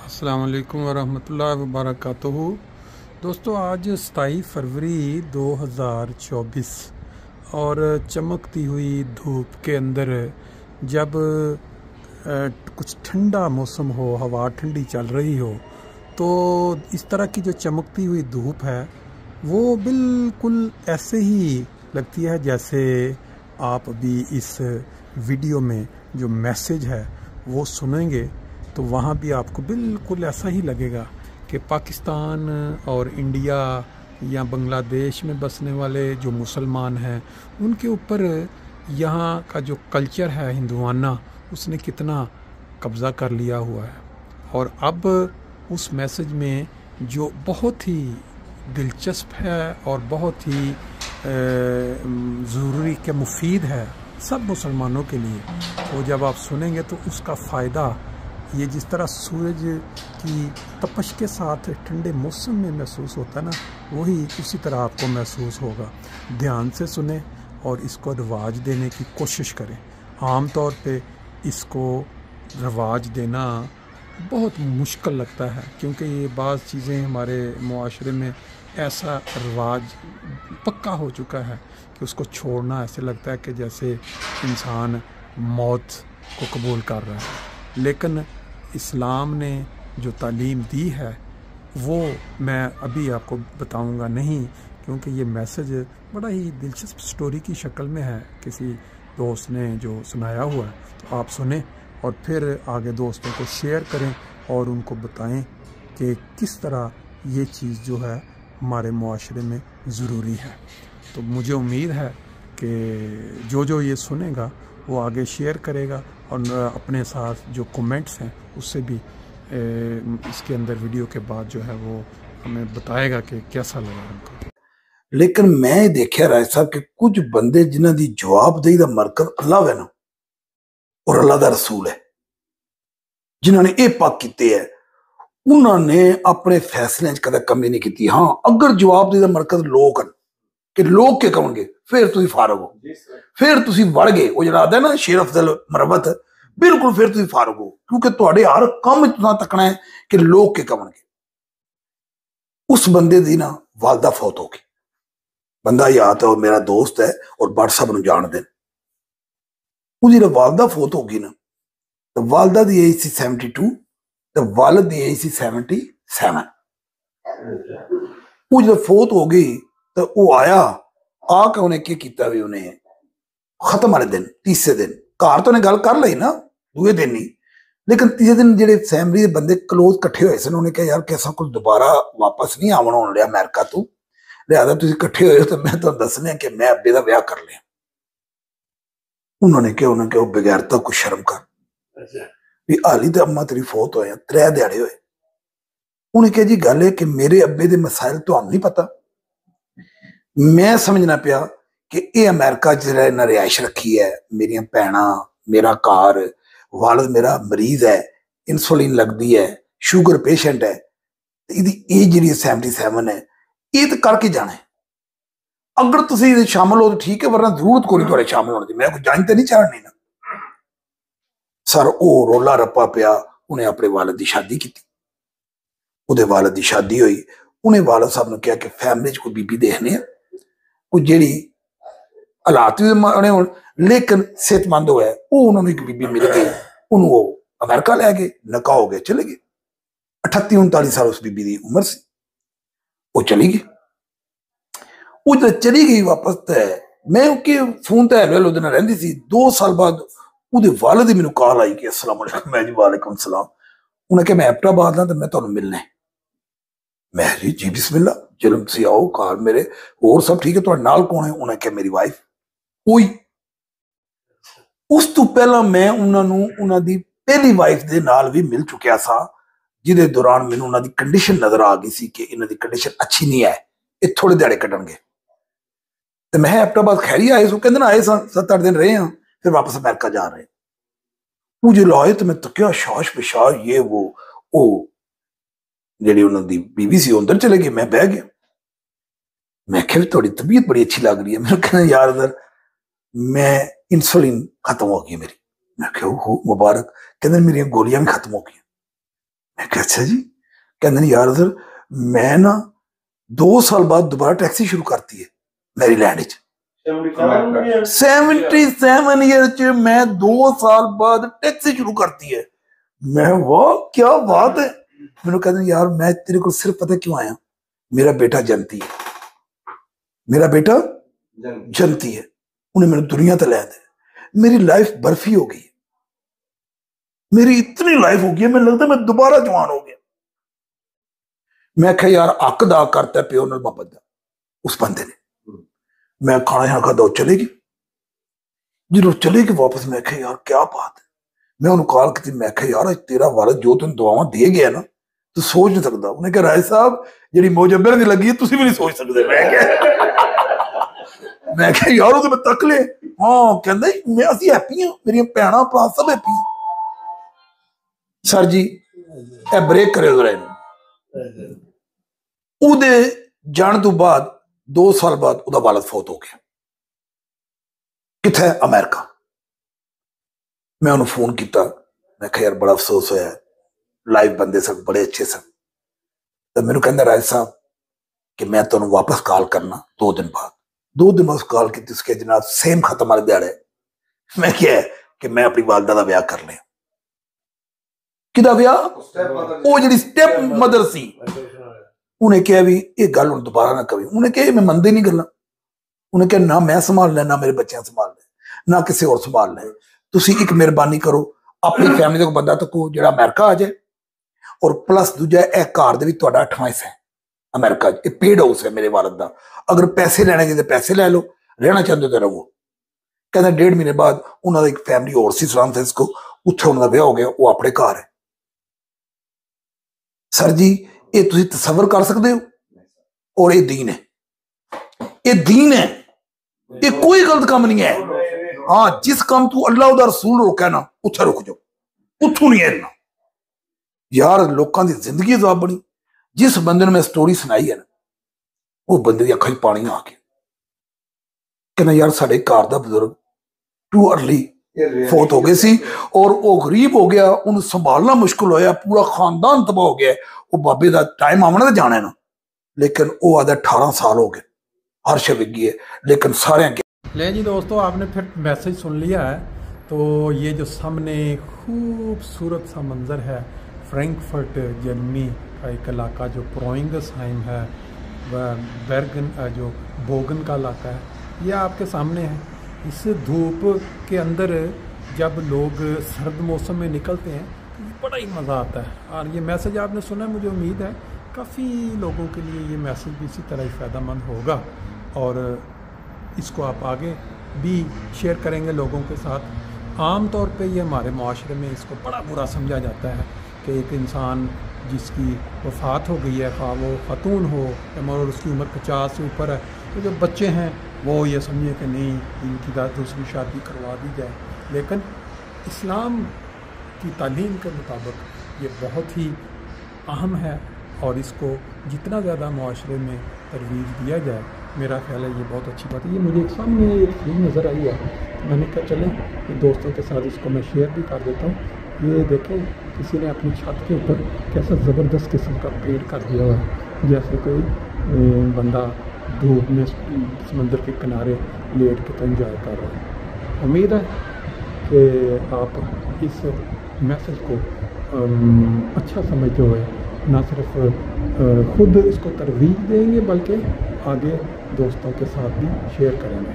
अस्सलाम वालेकुम वरहमतुल्लाहि वबरकातुहू। दोस्तों, आज 27 फरवरी 2024 और चमकती हुई धूप के अंदर जब कुछ ठंडा मौसम हो, हवा ठंडी चल रही हो, तो इस तरह की जो चमकती हुई धूप है वो बिल्कुल ऐसे ही लगती है जैसे आप अभी इस वीडियो में जो मैसेज है वो सुनेंगे तो वहाँ भी आपको बिल्कुल ऐसा ही लगेगा कि पाकिस्तान और इंडिया या बांग्लादेश में बसने वाले जो मुसलमान हैं उनके ऊपर यहाँ का जो कल्चर है हिंदुआना, उसने कितना कब्ज़ा कर लिया हुआ है। और अब उस मैसेज में जो बहुत ही दिलचस्प है और बहुत ही ज़रूरी के मुफीद है सब मुसलमानों के लिए, वो जब आप सुनेंगे तो उसका फ़ायदा ये जिस तरह सूरज की तपश के साथ ठंडे मौसम में महसूस होता है ना, वही उसी तरह आपको महसूस होगा। ध्यान से सुने और इसको रवाज देने की कोशिश करें। आम तौर पे इसको रवाज देना बहुत मुश्किल लगता है क्योंकि ये बाज़ चीज़ें हमारे मुआशरे में ऐसा रवाज पक्का हो चुका है कि उसको छोड़ना ऐसे लगता है कि जैसे इंसान मौत को कबूल कर रहा है। लेकिन इस्लाम ने जो तालीम दी है वो मैं अभी आपको बताऊंगा नहीं, क्योंकि ये मैसेज बड़ा ही दिलचस्प स्टोरी की शक्ल में है, किसी दोस्त ने जो सुनाया हुआ है। तो आप सुने और फिर आगे दोस्तों को शेयर करें और उनको बताएं कि किस तरह ये चीज़ जो है हमारे मुआशरे में ज़रूरी है। तो मुझे उम्मीद है कि जो ये सुनेगा वो आगे शेयर करेगा और अपने साथ जो कमेंट्स हैं उससे भी इसके अंदर वीडियो के बाद जो है वो हमें बताएगा कि कैसा लगा उनको। लेकिन मैं देखा राय साहब कि कुछ बंदे जिन्हों की जवाबदेही का मरकज अल्लाह है ना और अल्लाह का रसूल है, जिन्होंने ये पक किए है, उन्होंने अपने फैसले कदे कमी नहीं की। हाँ, अगर जवाबदेही का मरकज लोग हैं कि लोग क्या कहोगे, फिर तुम फारग हो, फिर तुम वड़ गए। वो जरा आता है ना शेर अफजल मरबत, बिल्कुल फिर तुम फारग हो, क्योंकि तुहाडे हर काम तकना है कि लोग क्या कहोगे। उस बंदे की ना वालदा फौत हो गई। बंदा याद है, मेरा दोस्त है और बट सब जान दे। उसकी वालदा फौत हो गई ना, तो वालदा की एज सी 72 तो वालद की एज सी 77। वो जो फौत हो गई तो वो आया आके उन्हें क्या किया भी, उन्हें खत्म वाले दिन तीसरे दिन घर तो उन्हें गल कर ली ना दूसरे दिन ही, लेकिन तीसरे दिन जो फैमिली के बंदे क्लोज कट्ठे हुए सन, उन्हें कहा यार कैसा कुछ दोबारा वापस नहीं आवन होने लिया अमेरिका तू, लिहाजा तुम कट्ठे हुए तो मैं तुम दसने कि मैं अब्बे का ब्याह कर लिया। उन्होंने कहा बगैरता कुछ शर्म कर भी, हाली तो अम्मा तेरी फौत होए 3 दिहाड़े हुए। उन्हें कहा जी गल है कि मेरे अब्बे के मसाइल तो नहीं पता, मैं समझना पिया कि ये अमेरिका च इन्हें रिहाइश रखी है, मेरिया भैन, मेरा घर, वालद मेरा मरीज है, इंसुलिन लगती है, शुगर पेशेंट है, ये एज जी 77 है, ये तो करके जाना है। अगर तुम शामिल हो तो ठीक है, वरना जरूरत को नहीं शामिल होने की, मैं कोई जान तो नहीं चाहनी ना। सर वो रोला रप्पा पिया, उन्हें अपने वालद की शादी की, उहदे वालद की शादी हुई। उन्हें वालद साहब ने कहा कि फैमिली कोई बीबी देखने कोई जी हालात भी माड़े हो लेकिन सेहतमंद हो, उन्होंने एक बीबी मिल गई, उन्होंने वो अमेरिका लै गए, निकाह हो गया, चले गए। 38-39 साल उस बीबी की उम्र से, वो चली गई। वो जो चली गई वापस, तो मैं उसके फोन तो हेलो हेलो रही थी। 2 साल बाद ਉਹਦੇ वालद ही मैंने कॉल आई कि अस्सलाम वालेकुम। मैं जी वालेकुम सलाम। उन्हें कहा मैं एबटाबाद हाँ तो मैं तुम्हें मिलना है। मैं जी बिस्मिल्ला, चलो तुम आओ घर मेरे, और सब ठीक है, तुम्हारे नाल कौन है? उन्हें कहा मेरी वाइफ। कोई उस तो पहला मैं उन्होंने पहली वाइफ के नाल भी मिल चुकिया सा, जिदे दौरान मैंने उन्होंने कंडीशन नजर आ गई सी कि इन्हों की कंडीशन अच्छी नहीं है, ये थोड़े दिहाड़े कटणगे। तो मैं एबटाबाद खैरी आए सो, कहते ना आए 7-8 दिन रहे हैं, फिर वापस अमेरिका जा रहे। मुझे लाए तो मैं तकिया शाश पेशाश ये वो जी उन्होंने बीवी सी उधर चले गए, मैं बह गया। मैं क्या थोड़ी तबीयत बड़ी अच्छी लग रही है। मैं कहना यार इधर मैं इंसुलिन खत्म हो गई मेरी। मैं क्यों हो मुबारक, कहते मेरी गोलियां भी खत्म हो गई। मैं कहा अच्छा जी। कहते नहीं यार सर मैं ना 2 साल बाद दोबारा टैक्सी शुरू करती है मैरीलैंड च। 77 ईयर च मैं 2 साल बाद टैक्सी शुरू करती है। मैं वाह क्या बात है। मैंने कहते यार मैं तेरे को सिर्फ पता क्यों आया, मेरा बेटा जनती है, मेरा बेटा जनती है, उन्हें मैंने दुनिया तक लै दे। मेरी लाइफ बर्फी हो गई, मेरी इतनी लाइफ हो गई, मैंने लगता मैं दोबारा जवान हो गया। मैं कहा यार हक दा करता प्यो नाल मोहब्बत दा उस बंदे ने। मैं खाना यहाँ खादा चलेगी, जो चलेगी वापस। मैं कहा यार क्या बात है। मैं उन्होंने कॉल की, मैं कहा यार तेरा वालिद जो तुम दुआवां दे गया ना तू सोच नहीं सकता। उन्हें कहा राय साहब जी मोजबर की लगी है तुम भी नहीं सोच सकते। मैं कहा यार तो मैं तक ले। हाँ कहता मैं असं हैप्पी हाँ, मेरी भैन भरा सब हैप्पी हैं। सर जी ए ब्रेक करे उहदे जाने तो बाद 2 साल बाद उहदा वालिद फौत हो गया। किथे? अमेरिका। मैं उन्होंने फोन किया, मैं कहा यार बड़ा अफसोस होया, लाइव बंदे सन बड़े अच्छे सन। तो मैंने कहना राज साहब कि मैं तुहानू वापस कॉल करना 2 दिन बाद। 2 दिन बाद कॉल की, उसके जनाब सेम खत्म वाले दिहाड़े मैं क्या कि मैं अपनी वालदा का ब्याह कर लिया। किदा ब्याह? वो जी स्टेप मदर सी। उन्हें कहा भी ये गल हुण दोबारा ना कभी। उन्हें कहा मैं मनदी नहीं गल्लां। उन्हें कहा ना मैं संभालना, ना मेरे बच्चे संभालना, ना किसी और संभालना है। तुसी एक मेहरबानी करो अपनी फैमिली का बंदा तको जो अमेरिका आ जाए, और प्लस दूजा घर दे 8वां हिस्सा है अमेरिका, पेड हाउस है मेरे वालिद का। अगर पैसे लेने चाहिए पैसे लै लो, रहना चाहते तो रहो। कहते 1.5 महीने बाद उन्होंने एक फैमिली और सी सैन फ्रांसिस्को, उत्थे उन्होंने ब्याह हो गया, वो अपने घर है। सर जी ये तुसी तसव्वुर कर सकते हो? और ये दीन है, ये दीन है, ये कोई गलत काम नहीं है। हाँ जिस काम तू अल्लाह दा रसूल रोका ना उत्थे रुक जाओ, उथों नहीं हिलना। यार लोगों की जिंदगी अजाब बनी। जिस बंदे ने मैं स्टोरी सुनाई है ना, वो बंदे की अखां च पानी आ गया। कहना यार साडे घर दा बुजुर्ग टू अर्ली फौत हो गए सी, और वो गरीब हो गया, उन्हें संभालना मुश्किल होया, पूरा खानदान तबाह हो गया। वो बाबे का टाइम आना तो जाना ना, लेकिन वो आधा 18 साल हो गए, हर शे विगी है, लेकिन सारे ले जी दोस्तों आपने फिर मैसेज सुन लिया है। तो ये जो सामने खूबसूरत सा मंज़र है फ्रैंकफर्ट जर्मनी का एक इलाका जो प्रोइंगसहाइम है, वह बेर्गन जो बोगन का इलाका है, यह आपके सामने है। इस धूप के अंदर जब लोग सर्द मौसम में निकलते हैं तो बड़ा ही मज़ा आता है। और ये मैसेज आपने सुना, मुझे उम्मीद है काफ़ी लोगों के लिए ये मैसेज भी इसी तरह ही फ़ायदेमंद होगा, और इसको आप आगे भी शेयर करेंगे लोगों के साथ। आम तौर पे ये हमारे माशरे में इसको बड़ा बुरा समझा जाता है कि एक इंसान जिसकी वफ़ात हो गई है, खा वो ख़तून हो और उसकी उम्र 50 से ऊपर है, तो जो बच्चे हैं वो ये समझे कि नहीं इनकी दूसरी शादी करवा दी जाए। लेकिन इस्लाम की तालीम के मुताबिक ये बहुत ही अहम है, और इसको जितना ज़्यादा माशरे में तरवीज दिया जाए, मेरा ख्याल है ये बहुत अच्छी बात है। ये मुझे एक सामने एक फिल्म नज़र आई है, मैंने कहा चलें दोस्तों के साथ इसको मैं शेयर भी कर देता हूँ। ये देखें किसी ने अपनी छत के ऊपर कैसा ज़बरदस्त किस्म का पेंट कर दिया हुआ है, जैसे कोई बंदा धूप में समंदर के किनारे लेट के तो इंजॉय कर रहा है। उम्मीद है कि आप इस मैसेज को अच्छा समझते हुए ना सिर्फ खुद इसको तरवीज देंगे बल्कि आगे दोस्तों के साथ भी शेयर करेंगे।